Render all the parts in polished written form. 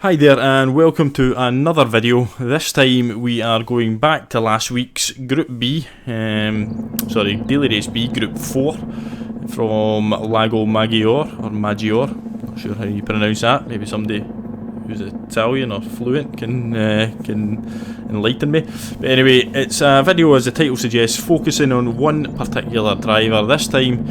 Hi there and welcome to another video. This time we are going back to last week's Group B, Daily Race B, Group 4 from Lago Maggiore, or Maggiore, not sure how you pronounce that. Maybe somebody who's Italian or fluent can enlighten me. But anyway, it's a video, as the title suggests, focusing on one particular driver. This time,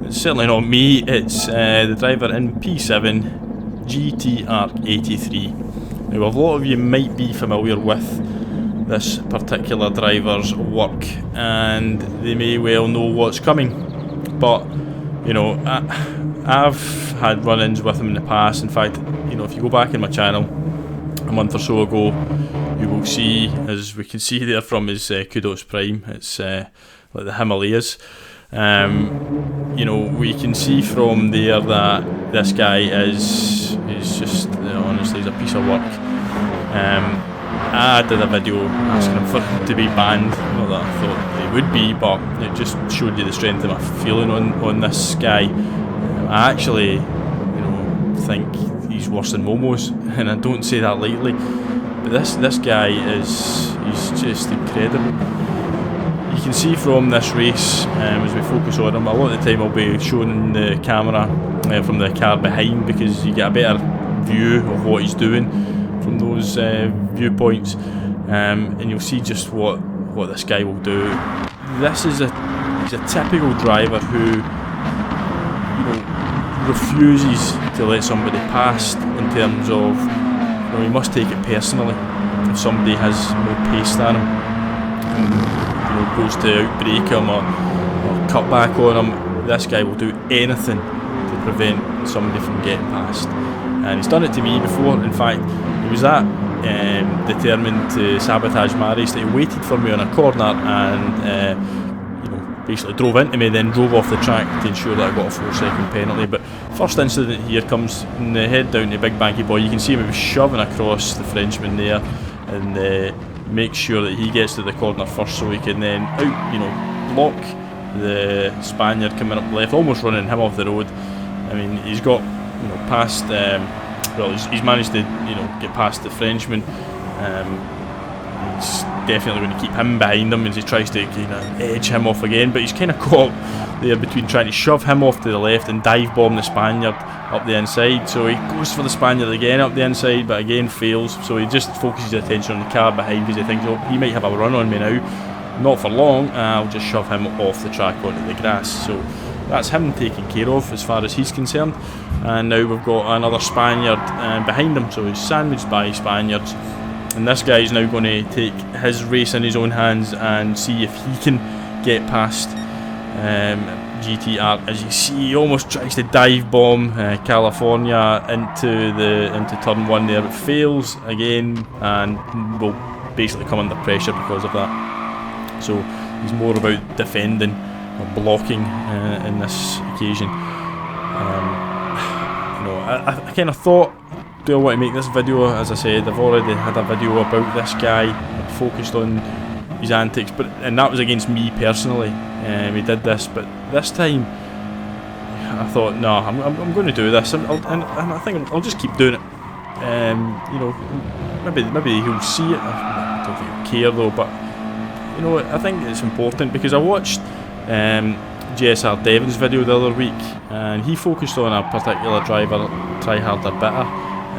it's certainly not me, it's the driver in P7, GTR83. Now, a lot of you might be familiar with this particular driver's work and they may well know what's coming, but you know, I've had run-ins with him in the past. In fact, you know, if you go back in my channel a month or so ago, you will see, as we can see there from his Kudos Prime, it's like the Himalayas. You know, we can see from there that this guy is just, honestly, he's a piece of work. I did a video asking him for to be banned. Not that I thought he would be, but it just showed you the strength of my feeling on this guy. I actually, you know, think he's worse than Momoz, and I don't say that lightly. But this guy he's just incredible. You can see from this race, as we focus on him, a lot of the time I'll be showing the camera from the car behind, because you get a better view of what he's doing from those viewpoints, and you'll see just what this guy will do. This is he's a typical driver who, you know, refuses to let somebody past, in terms of, you know, he must take it personally if somebody has more pace than him, and, you know, goes to outbrake him or cut back on him. This guy will do anything to prevent somebody from getting past, and he's done it to me before. In fact, he was that determined to sabotage my race that he waited for me on a corner and you know, basically drove into me, then drove off the track to ensure that I got a 4-second penalty. But first incident here comes in the head down to Big Banky Boy. You can see him, he was shoving across the Frenchman there, and make sure that he gets to the corner first so he can then out, you know, block the Spaniard coming up left, almost running him off the road. I mean, he's got, you know, past, well, he's managed to, you know, get past the Frenchman. He's definitely going to keep him behind him as he tries to kind of edge him off again, but he's kind of caught there between trying to shove him off to the left and dive bomb the Spaniard up the inside. So he goes for the Spaniard again up the inside, but again fails. So he just focuses his attention on the car behind, because he thinks, oh, he might have a run on me now. Not for long, I'll just shove him off the track onto the grass. So that's him taken care of as far as he's concerned. And now we've got another Spaniard behind him, so he's sandwiched by Spaniards. And this guy's now going to take his race in his own hands and see if he can get past GTR. As you see, he almost tries to dive bomb California into turn 1 there, but fails again and will basically come under pressure because of that. So he's more about defending or blocking in this occasion. You know, I kind of thought, do I want to make this video? As I said, I've already had a video about this guy, focused on his antics, and that was against me personally. He did this, but this time I thought, no, I'm going to do this, and I think I'll just keep doing it. You know, maybe he'll see it. I don't think he'll care though, but you know, I think it's important, because I watched JSR Devon's video the other week, and he focused on a particular driver, Tryharder Bitter,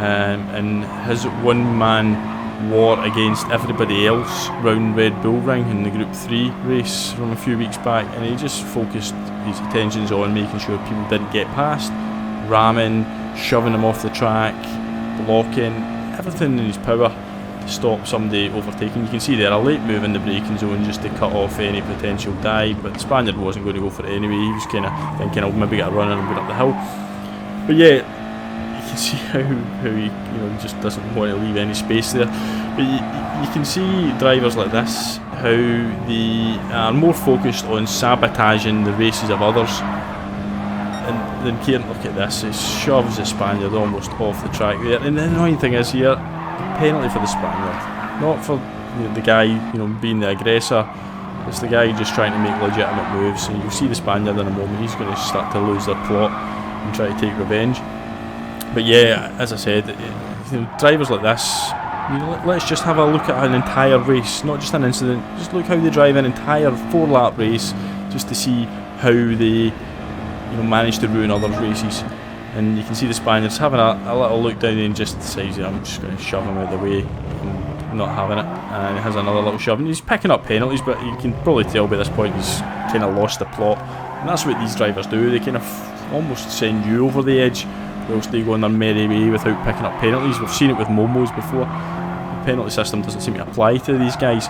and his one-man war against everybody else round Red Bull Ring in the Group 3 race from a few weeks back, and he just focused his attentions on making sure people didn't get past, ramming, shoving them off the track, blocking, everything in his power to stop somebody overtaking. You can see there a late move in the braking zone just to cut off any potential dive, but the Spaniard wasn't going to go for it anyway. He was kind of thinking, I'll maybe get a run and go up the hill. But yeah, you can see how he, you know, just doesn't want to leave any space there. But you can see drivers like this, how they are more focused on sabotaging the races of others than caring. Look at this, he shoves the Spaniard almost off the track there. And the annoying thing is here, a penalty for the Spaniard, not for the guy, you know, being the aggressor. It's the guy just trying to make legitimate moves. And you'll see the Spaniard in a moment, he's going to start to lose their plot and try to take revenge. But yeah, as I said, drivers like this, let's just have a look at an entire race, not just an incident. Just look how they drive an entire 4-lap race, just to see how they manage to ruin others' races. And you can see the Spaniards having a little look down and just decides, I'm just going to shove him out of the way. I'm not having it. And he has another little shove. And he's picking up penalties, but you can probably tell by this point he's kind of lost the plot. And that's what these drivers do. They kind of almost send you over the edge whilst they go on their merry way without picking up penalties. We've seen it with Momoz before. The penalty system doesn't seem to apply to these guys.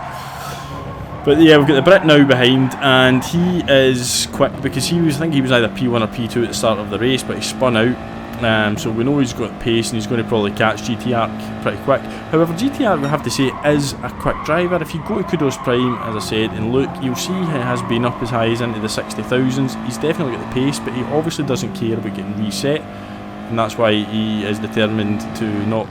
But yeah, we've got the Brit now behind, and he is quick because I think he was either P1 or P2 at the start of the race, but he spun out. So we know he's got pace and he's going to probably catch GTR pretty quick. However, GTR, we have to say, is a quick driver. If you go to Kudos Prime, as I said, and look, you'll see he has been up as high as into the 60,000s. He's definitely got the pace, but he obviously doesn't care about getting reset, and that's why he is determined to not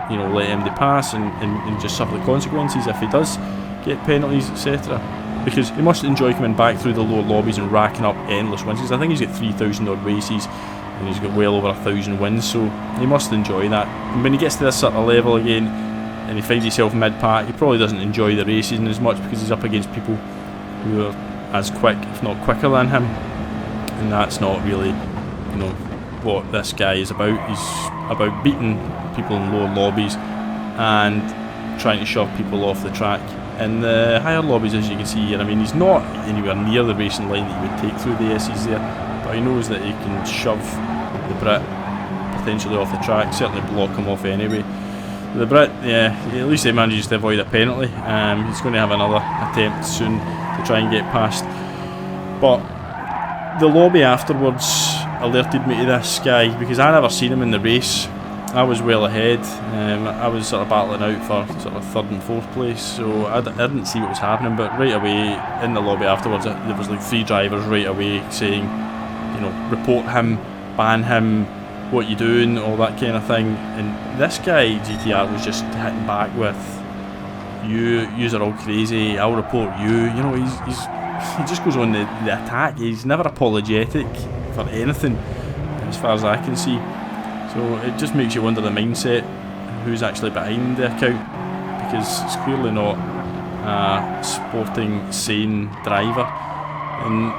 let him pass and just suffer the consequences if he does get penalties, etc. Because he must enjoy coming back through the lower lobbies and racking up endless wins. Because I think he's got 3,000 odd races and he's got well over 1,000 wins, so he must enjoy that. And when he gets to this sort of level again and he finds himself mid-pack, he probably doesn't enjoy the races as much because he's up against people who are as quick, if not quicker than him. And that's not really, what this guy is about. He's about beating people in lower lobbies and trying to shove people off the track. In the higher lobbies, as you can see here, I mean, he's not anywhere near the racing line that he would take through the S's there, but he knows that he can shove the Brit potentially off the track, certainly block him off anyway. The Brit, yeah, at least he manages to avoid a penalty. He's going to have another attempt soon to try and get past. But the lobby afterwards alerted me to this guy because I never seen him in the race. I was well ahead. I was sort of battling out for sort of 3rd and 4th place, so I didn't see what was happening. But right away in the lobby afterwards, there was like 3 drivers right away saying, report him, ban him, what you doing, all that kind of thing. And this guy GTR was just hitting back with, yous are all crazy, I'll report you. He just goes on the attack. He's never apologetic for anything, as far as I can see. So it just makes you wonder the mindset, who's actually behind the account, because it's clearly not a sporting, sane driver. And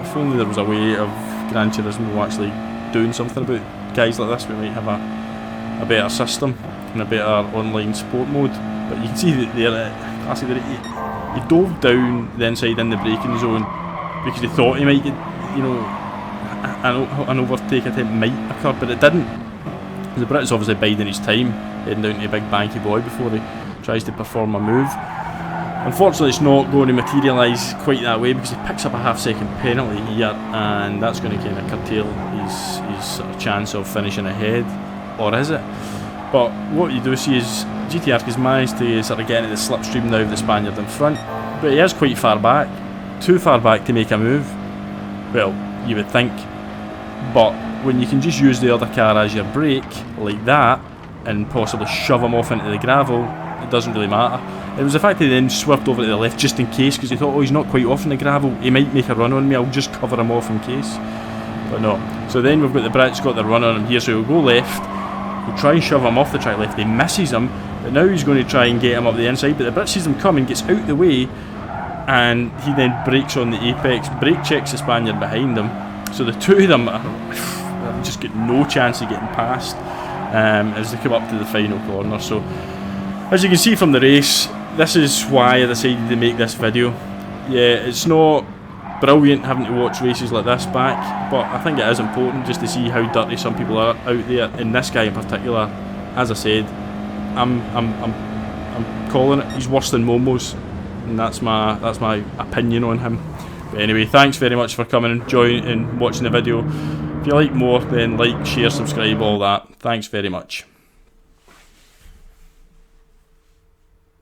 if only there was a way of Gran Turismo actually doing something about guys like this, we might have a better system and a better online sport mode. But you can see that there, he dove down the inside in the braking zone because he thought he might get, an overtake attempt might occur, but it didn't. The Brit's obviously biding his time, heading down to a big banky boy before he tries to perform a move. Unfortunately, it's not going to materialise quite that way because he picks up a half-second penalty here, and that's going to kind of curtail his sort of chance of finishing ahead, or is it? But what you do see is GTR has managed to sort of get into the slipstream now of the Spaniard in front, but he is quite far back, too far back to make a move. Well, you would think. But when you can just use the other car as your brake, like that, and possibly shove him off into the gravel, it doesn't really matter. It was the fact that he then swerved over to the left just in case, because he thought, he's not quite off in the gravel, he might make a run on me, I'll just cover him off in case. But no. So then we've got the Brit's got the run on him here, so he'll go left, he'll try and shove him off the track left, he misses him, but now he's going to try and get him up the inside, but the Brit sees him coming, gets out the way, and he then brakes on the apex, brake checks the Spaniard behind him. So the two of them are just get no chance of getting past as they come up to the final corner. So as you can see from the race, this is why I decided to make this video. Yeah, it's not brilliant having to watch races like this back, but I think it is important just to see how dirty some people are out there. And this guy in particular, as I said, I'm calling it. He's worse than Momoz, and that's my opinion on him. But anyway, thanks very much for coming and joining and watching the video. If you like more, then like, share, subscribe, all that. Thanks very much.